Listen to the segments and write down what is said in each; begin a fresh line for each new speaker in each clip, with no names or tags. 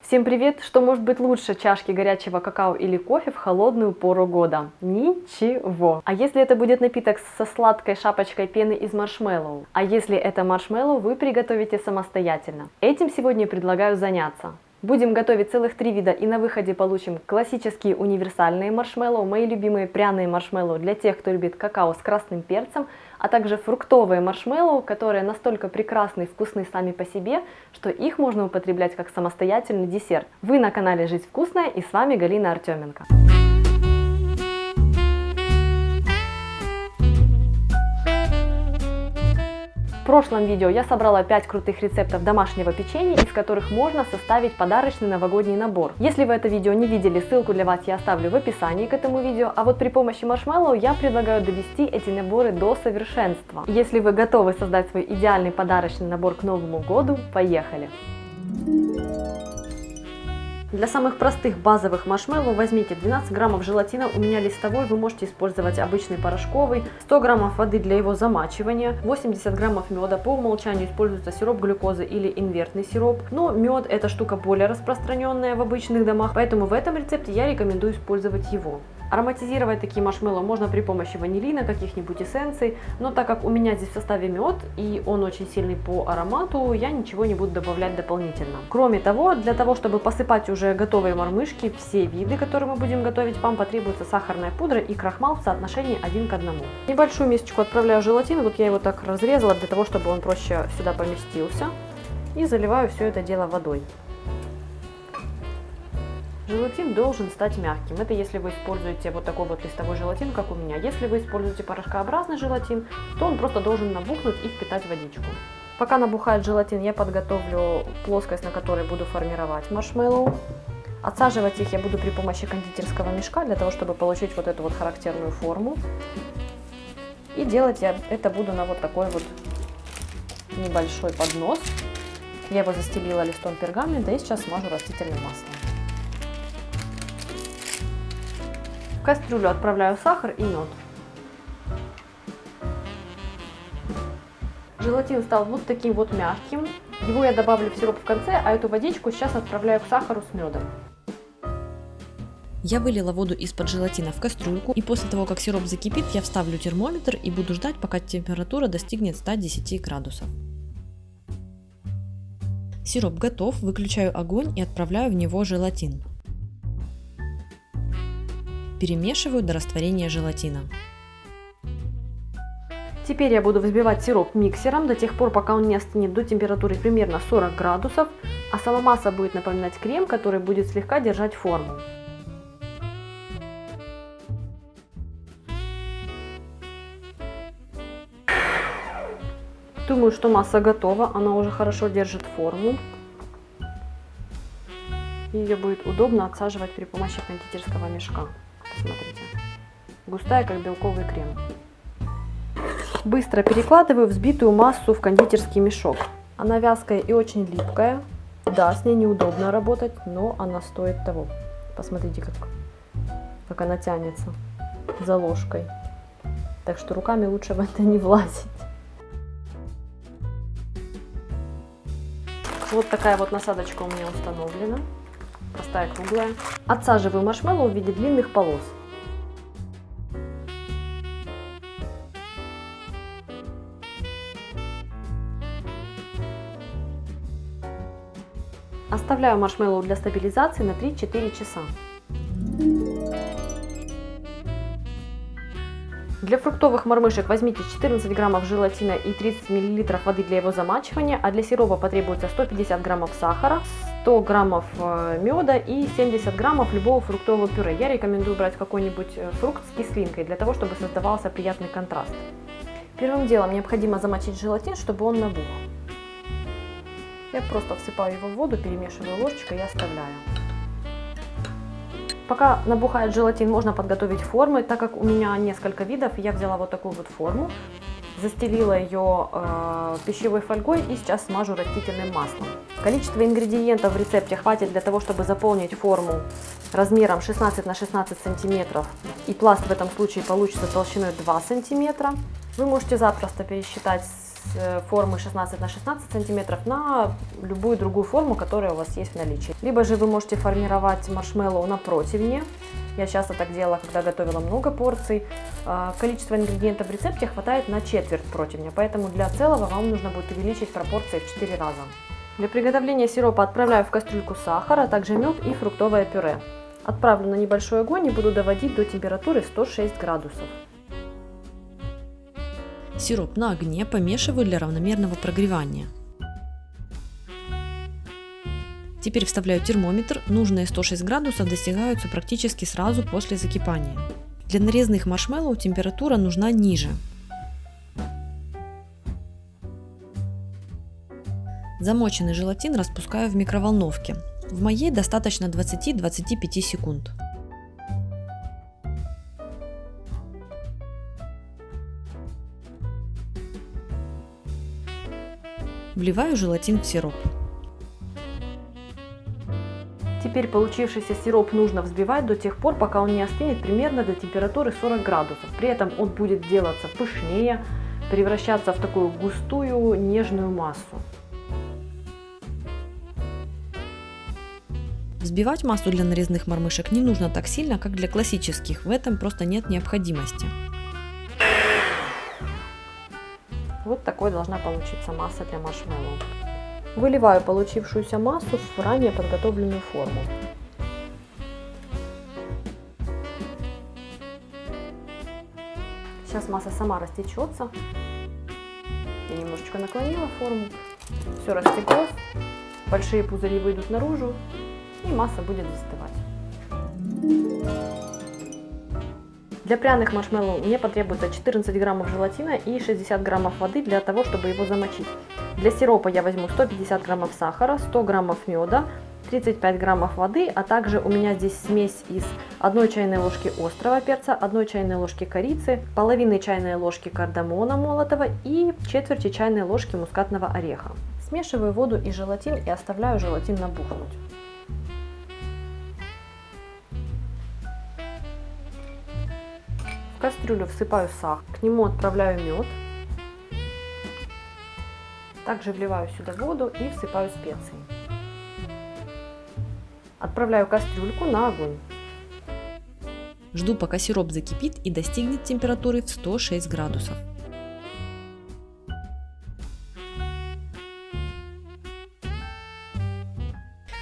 Всем привет! Что может быть лучше чашки горячего какао или кофе в холодную пору года? Ничего! А если это будет напиток со сладкой шапочкой пены из маршмеллоу? А если это маршмеллоу вы приготовите самостоятельно? Этим сегодня предлагаю заняться. Будем готовить целых 3 вида и на выходе получим классические универсальные маршмеллоу, мои любимые пряные маршмеллоу для тех, кто любит какао с красным перцем, а также фруктовые маршмеллоу, которые настолько прекрасны и вкусны сами по себе, что их можно употреблять как самостоятельный десерт. Вы на канале Жизнь вкусная и с вами Галина Артеменко. В прошлом видео я собрала 5 крутых рецептов домашнего печенья, из которых можно составить подарочный новогодний набор. Если вы это видео не видели, ссылку для вас я оставлю в описании к этому видео, а вот при помощи маршмеллоу я предлагаю довести эти наборы до совершенства. Если вы готовы создать свой идеальный подарочный набор к Новому году, поехали! Для самых простых базовых маршмеллоу возьмите 12 граммов желатина, у меня листовой, вы можете использовать обычный порошковый, 100 граммов воды для его замачивания, 80 граммов меда, по умолчанию используется сироп глюкозы или инвертный сироп, но мед это штука более распространенная в обычных домах, поэтому в этом рецепте я рекомендую использовать его. Ароматизировать такие маршмеллоу можно при помощи ванилина, каких-нибудь эссенций, но так как у меня здесь в составе мед и он очень сильный по аромату, я ничего не буду добавлять дополнительно. Кроме того, для того, чтобы посыпать уже готовые мормышки, все виды, которые мы будем готовить, вам потребуется сахарная пудра и крахмал в соотношении 1 к 1. В небольшую мисочку отправляю желатин, вот я его так разрезала для того, чтобы он проще сюда поместился, и заливаю все это дело водой. Желатин должен стать мягким. Это если вы используете вот такой вот листовой желатин, как у меня. Если вы используете порошкообразный желатин, то он просто должен набухнуть и впитать водичку. Пока набухает желатин, я подготовлю плоскость, на которой буду формировать маршмеллоу. Отсаживать их я буду при помощи кондитерского мешка, для того, чтобы получить вот эту вот характерную форму. И делать я это буду на вот такой вот небольшой поднос. Я его застелила листом пергамента и сейчас смажу растительным маслом. В кастрюлю отправляю сахар и мед. Желатин стал вот таким вот мягким. Его я добавлю в сироп в конце, а эту водичку сейчас отправляю к сахару с медом.
Я вылила воду из-под желатина в кастрюльку, и после того, как сироп закипит, я вставлю термометр и буду ждать, пока температура достигнет 110 градусов. Сироп готов, выключаю огонь и отправляю в него желатин. Перемешиваю до растворения желатина.
Теперь я буду взбивать сироп миксером до тех пор, пока он не остынет до температуры примерно 40 градусов, а сама масса будет напоминать крем, который будет слегка держать форму. Думаю, что масса готова, она уже хорошо держит форму. Ее будет удобно отсаживать при помощи кондитерского мешка. Смотрите, густая, как белковый крем. Быстро перекладываю взбитую массу в кондитерский мешок. Она вязкая и очень липкая. Да, с ней неудобно работать, но она стоит того. Посмотрите, как она тянется за ложкой. Так что руками лучше в это не влазить. Вот такая вот насадочка у меня установлена. Простая, круглая. Отсаживаю маршмеллоу в виде длинных полос. Оставляю маршмеллоу для стабилизации на 3-4 часа. Для фруктовых мормышек возьмите 14 граммов желатина и 30 мл воды для его замачивания, а для сиропа потребуется 150 граммов сахара, 100 граммов меда и 70 граммов любого фруктового пюре. Я рекомендую брать какой-нибудь фрукт с кислинкой, для того, чтобы создавался приятный контраст. Первым делом необходимо замочить желатин, чтобы он набух. Я просто всыпаю его в воду, перемешиваю ложечкой и оставляю. Пока набухает желатин, можно подготовить формы. Так как у меня несколько видов, я взяла вот такую вот форму, застелила ее пищевой фольгой и сейчас смажу растительным маслом. Количество ингредиентов в рецепте хватит для того, чтобы заполнить форму размером 16 на 16 сантиметров. И пласт в этом случае получится толщиной 2 сантиметра. Вы можете запросто пересчитать формы 16 на 16 сантиметров на любую другую форму, которая у вас есть в наличии. Либо же вы можете формировать маршмеллоу на противне. Я часто так делала, когда готовила много порций. Количество ингредиентов в рецепте хватает на четверть противня, поэтому для целого вам нужно будет увеличить пропорции в 4 раза. Для приготовления сиропа отправляю в кастрюльку сахар, а также мед и фруктовое пюре. Отправлю на небольшой огонь и буду доводить до температуры 106 градусов.
Сироп на огне помешиваю для равномерного прогревания. Теперь вставляю термометр, нужные 106 градусов достигаются практически сразу после закипания. Для нарезных маршмеллоу температура нужна ниже. Замоченный желатин распускаю в микроволновке. В моей достаточно 20-25 секунд. Вливаю желатин в сироп.
Теперь получившийся сироп нужно взбивать до тех пор, пока он не остынет примерно до температуры 40 градусов. При этом он будет делаться пышнее, превращаться в такую густую, нежную массу.
Взбивать массу для нарезных мормышек не нужно так сильно, как для классических, в этом просто нет необходимости.
Вот такой должна получиться масса для маршмеллоу. Выливаю получившуюся массу в ранее подготовленную форму. Сейчас масса сама растечется. Я немножечко наклонила форму. Все растеклось. Большие пузыри выйдут наружу. И масса будет застывать. Для пряных маршмеллоу мне потребуется 14 граммов желатина и 60 граммов воды для того, чтобы его замочить. Для сиропа я возьму 150 граммов сахара, 100 граммов меда, 35 граммов воды, а также у меня здесь смесь из 1 чайной ложки острого перца, 1 чайной ложки корицы, половины чайной ложки кардамона молотого и четверти чайной ложки мускатного ореха. Смешиваю воду и желатин и оставляю желатин набухнуть. В кастрюлю всыпаю сахар, к нему отправляю мед. Также вливаю сюда воду и всыпаю специи. Отправляю кастрюльку на огонь.
Жду, пока сироп закипит и достигнет температуры в 106 градусов.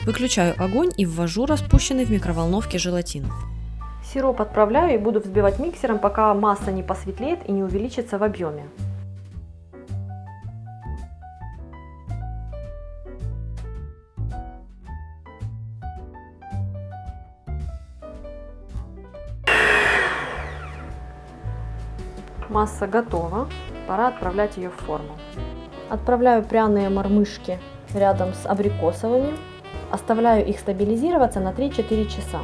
Выключаю огонь и ввожу распущенный в микроволновке желатин.
Сироп отправляю и буду взбивать миксером, пока масса не посветлеет и не увеличится в объеме. Масса готова, пора отправлять ее в форму. Отправляю пряные мормышки рядом с абрикосовыми, оставляю их стабилизироваться на 3-4 часа.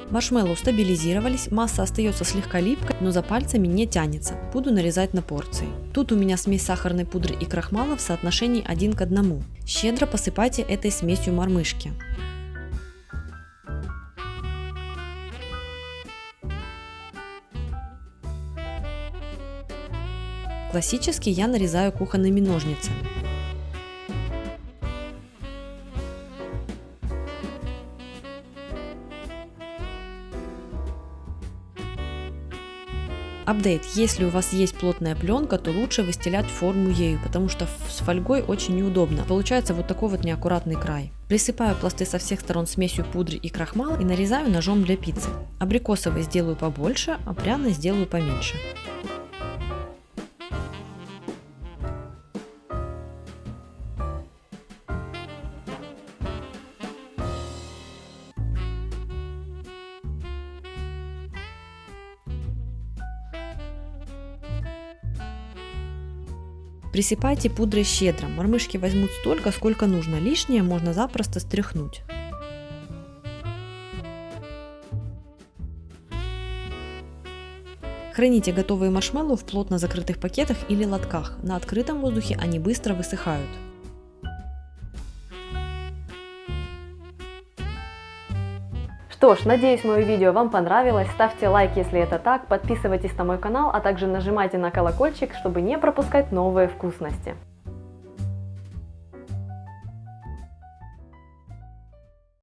Маршмеллоу стабилизировались, масса остается слегка липкой, но за пальцами не тянется. Буду нарезать на порции. Тут у меня смесь сахарной пудры и крахмала в соотношении 1 к 1. Щедро посыпайте этой смесью мормышки. Классически я нарезаю кухонными ножницами. Апдейт. Если у вас есть плотная пленка, то лучше выстилать форму ею, потому что с фольгой очень неудобно. Получается вот такой вот неаккуратный край. Присыпаю пласты со всех сторон смесью пудры и крахмала и нарезаю ножом для пиццы. Абрикосовый сделаю побольше, а пряный сделаю поменьше. Присыпайте пудрой щедро, мормышки возьмут столько, сколько нужно, лишнее можно запросто стряхнуть. Храните готовые маршмеллоу в плотно закрытых пакетах или лотках, на открытом воздухе они быстро высыхают.
Что ж, надеюсь, мое видео вам понравилось. Ставьте лайк, если это так, подписывайтесь на мой канал, а также нажимайте на колокольчик, чтобы не пропускать новые вкусности.